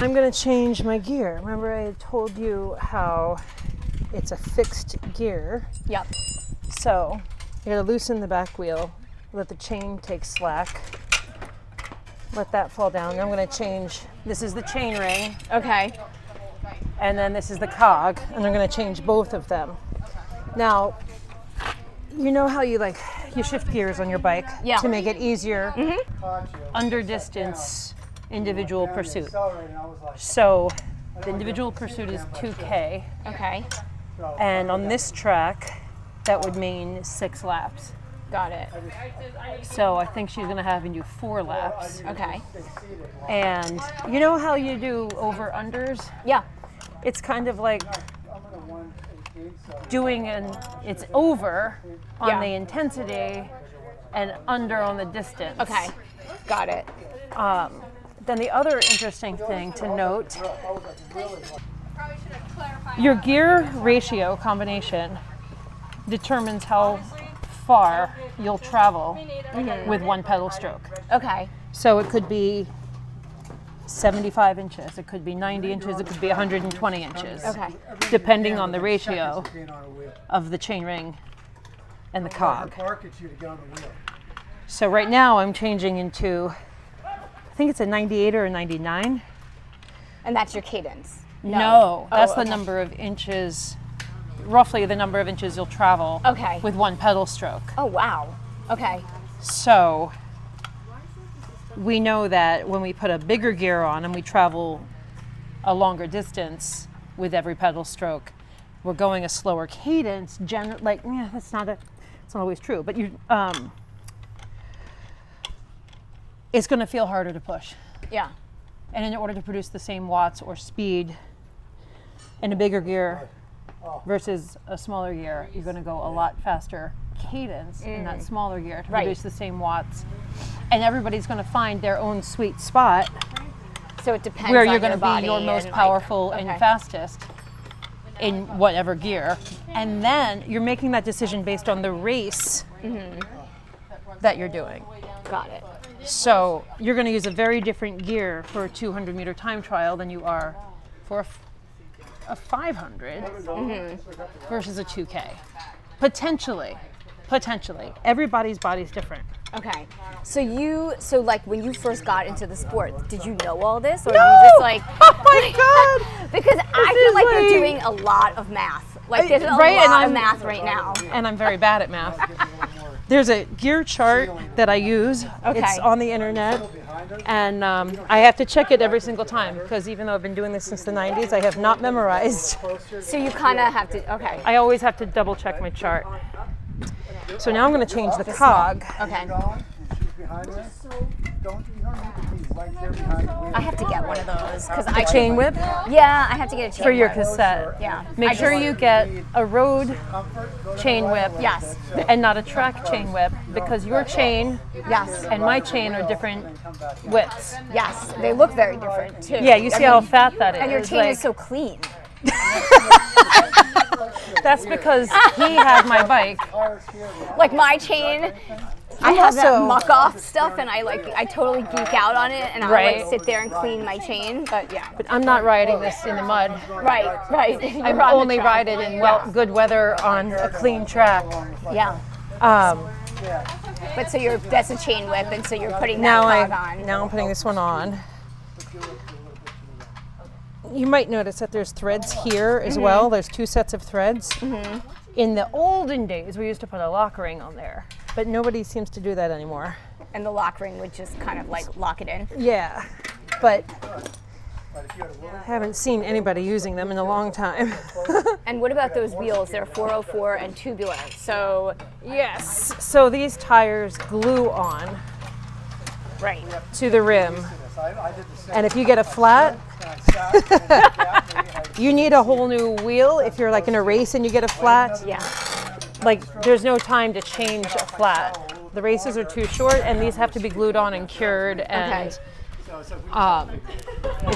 I'm going to change my gear. Remember I had told you how it's a fixed gear. Yep. So you're going to loosen the back wheel, let the chain take slack, let that fall down. Then I'm going to change, this is the chain ring. Okay. And then this is the cog, and I'm going to change both of them. Now, you know how you shift gears on your bike to make it easier? Under distance individual pursuit. So the individual pursuit is 2K. Okay. And on this track, that would mean 6 laps. Got it. So I think she's going to have you do 4 laps. Okay. And you know how you do over-unders? Yeah. It's kind of like it's over on the intensity and under on the distance. Okay. Got it. Then the other interesting thing to note, your gear ratio combination determines how far you'll travel with one pedal stroke. Okay. So it could be 75 inches, it could be 90 inches, it could be 120 inches. Okay. Depending on the ratio of the chain ring and the cog. So right now I'm changing into, I think it's a 98 or a 99. And that's your cadence? No, that's the number of inches, roughly the number of inches you'll travel with one pedal stroke. Oh, wow. Okay. So we know that when we put a bigger gear on and we travel a longer distance with every pedal stroke, we're going a slower cadence. That's not always true, but it's going to feel harder to push. Yeah. And in order to produce the same watts or speed in a bigger gear versus a smaller gear, you're going to go a lot faster cadence in that smaller gear to produce the same watts. And everybody's going to find their own sweet spot. So it depends where on you're going your to be body your most and, powerful and fastest in whatever gear. And then you're making that decision based on the race that you're doing. Got it. So you're going to use a very different gear for a 200-meter time trial than you are for a 500 versus a 2K. Potentially. Everybody's body's different. Okay. So like when you first got into the sport, did you know all this? Or No! were you just like, oh my God! Because I feel like you're doing a lot of math. Like there's a lot of math right now. And I'm very bad at math. There's a gear chart that I use. Okay. It's on the internet. And I have to check it every single time because even though I've been doing this since the 90s, I have not memorized. So you kind of have to, okay. I always have to double check my chart. So now I'm going to change the cog. Okay. I have to get one of those because I chain whip Yeah, I have to get a chain for your whip. cassette. Yeah. Make sure you get a road chain whip. Yes. And not a track chain whip because your chain and my chain are different widths. Yes, they look very different too. Yeah, you see how fat that is. And your chain is so clean. That's because he had my bike. Like my chain, I have that muck off stuff, and I totally geek out on it, and I sit there and clean my chain. But yeah. But I'm not riding this in the mud. Right. I'm only ride it in good weather on a clean track. Yeah. But so that's a chain whip, and so you're putting that cog on. Now I'm putting this one on. You might notice that there's threads here as well. There's 2 sets of threads. In the olden days, we used to put a lock ring on there, but nobody seems to do that anymore. And the lock ring would just kind of like lock it in. Yeah, but I haven't seen anybody using them in a long time. And what about those wheels? They're 404 and tubular. So yes, so these tires glue on to the rim. And if you get a flat, you need a whole new wheel. If you're like in a race and you get a flat, like there's no time to change a flat. The races are too short, and these have to be glued on and cured. And it's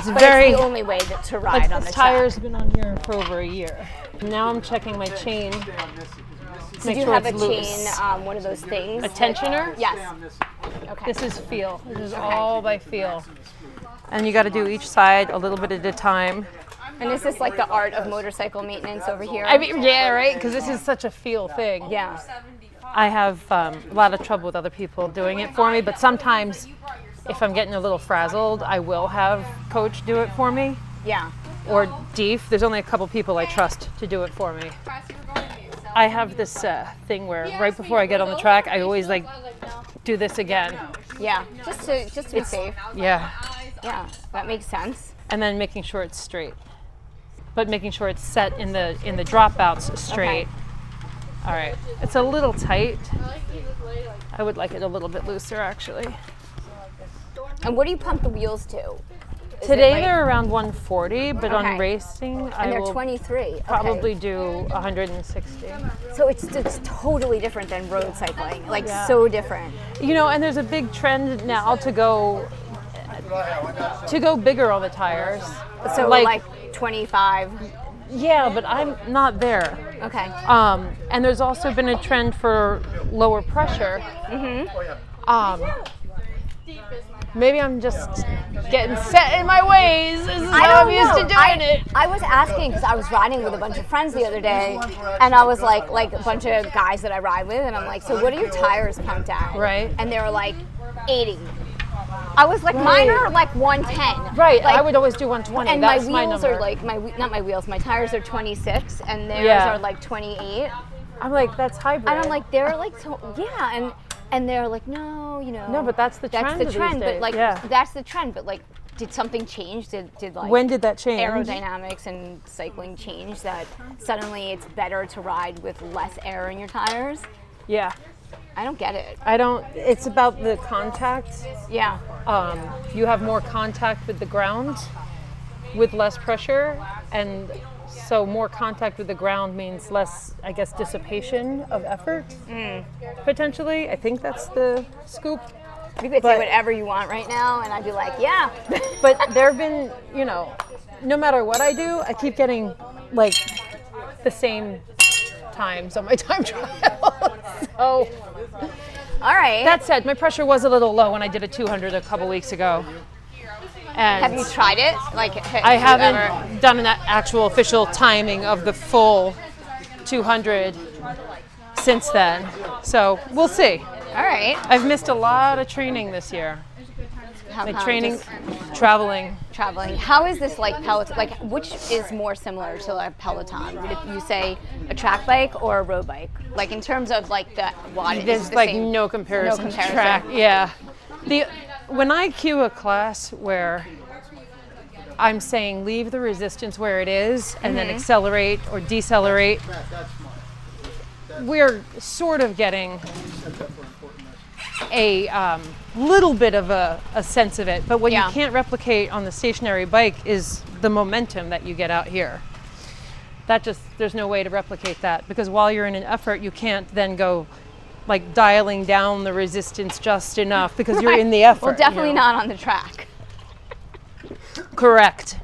the only way to ride on the track. Tires have been on here for over a year. Now I'm checking my chain. So do you have a chain, one of those things? A tensioner? Yes. Okay. This is feel. This is all by feel. And you got to do each side a little bit at a time. And is this like the art of motorcycle maintenance over here? I mean, yeah, right? Because this is such a feel thing. Yeah. I have a lot of trouble with other people doing it for me, but sometimes if I'm getting a little frazzled, I will have coach do it for me. Yeah. Or Deef. There's only a couple people I trust to do it for me. I have this thing where right before I get on the track, I always like do this again. Yeah, just to be safe. Yeah. Yeah, that makes sense. And then making sure it's straight, but making sure it's set in the dropouts straight. Okay. All right, it's a little tight. I would like it a little bit looser, actually. And what do you pump the wheels to? Today they're around 140, but on racing and I they're will 23. probably do 160. So it's totally different than road cycling, like so different. You know, and there's a big trend now to go bigger on the tires. So like 25. Yeah, but I'm not there. Okay. And there's also been a trend for lower pressure. Maybe I'm just getting set in my ways. This is how I'm used to doing it. I was asking because I was riding with a bunch of friends the other day, and I was like a bunch of guys that I ride with, and I'm like, so what are your tires pumped at? Right. And they were like 80. I was like, mine are like 110. Right, like, I would always do 120. And that's my wheels are number. like, not my wheels, my tires are 26, and theirs are like 28. I'm like, that's hybrid. And I'm like, they're like, so, yeah, and they're like, no, you know. No, but that's the trend. That's the trend, these days. but like, that's the trend, but like, did something change? Did like when did that change? Aerodynamics and cycling change that suddenly it's better to ride with less air in your tires? Yeah. I don't get it. It's about the contact. Yeah. You have more contact with the ground with less pressure, and so more contact with the ground means less, I guess, dissipation of effort, potentially. I think that's the scoop. You could say whatever you want right now, and I'd be like, yeah. But there have been, you know, no matter what I do, I keep getting like the same times on my time trial. So, all right. That said, my pressure was a little low when I did a 200 a couple weeks ago. And have you tried it? Like, I haven't done an actual official timing of the full 200 since then. So we'll see. All right. I've missed a lot of training this year. Training, traveling. How is this like Peloton? Like, which is more similar to a Peloton? Would you say a track bike or a road bike? Like in terms of like the wattage? There's like no comparison. Track. Yeah. When I cue a class where I'm saying leave the resistance where it is and then accelerate or decelerate, we're sort of getting a little bit of a sense of it, but what you can't replicate on the stationary bike is the momentum that you get out here. There's no way to replicate that, because while you're in an effort, you can't then go like dialing down the resistance just enough because you're in the effort. Well, definitely not on the track. Correct.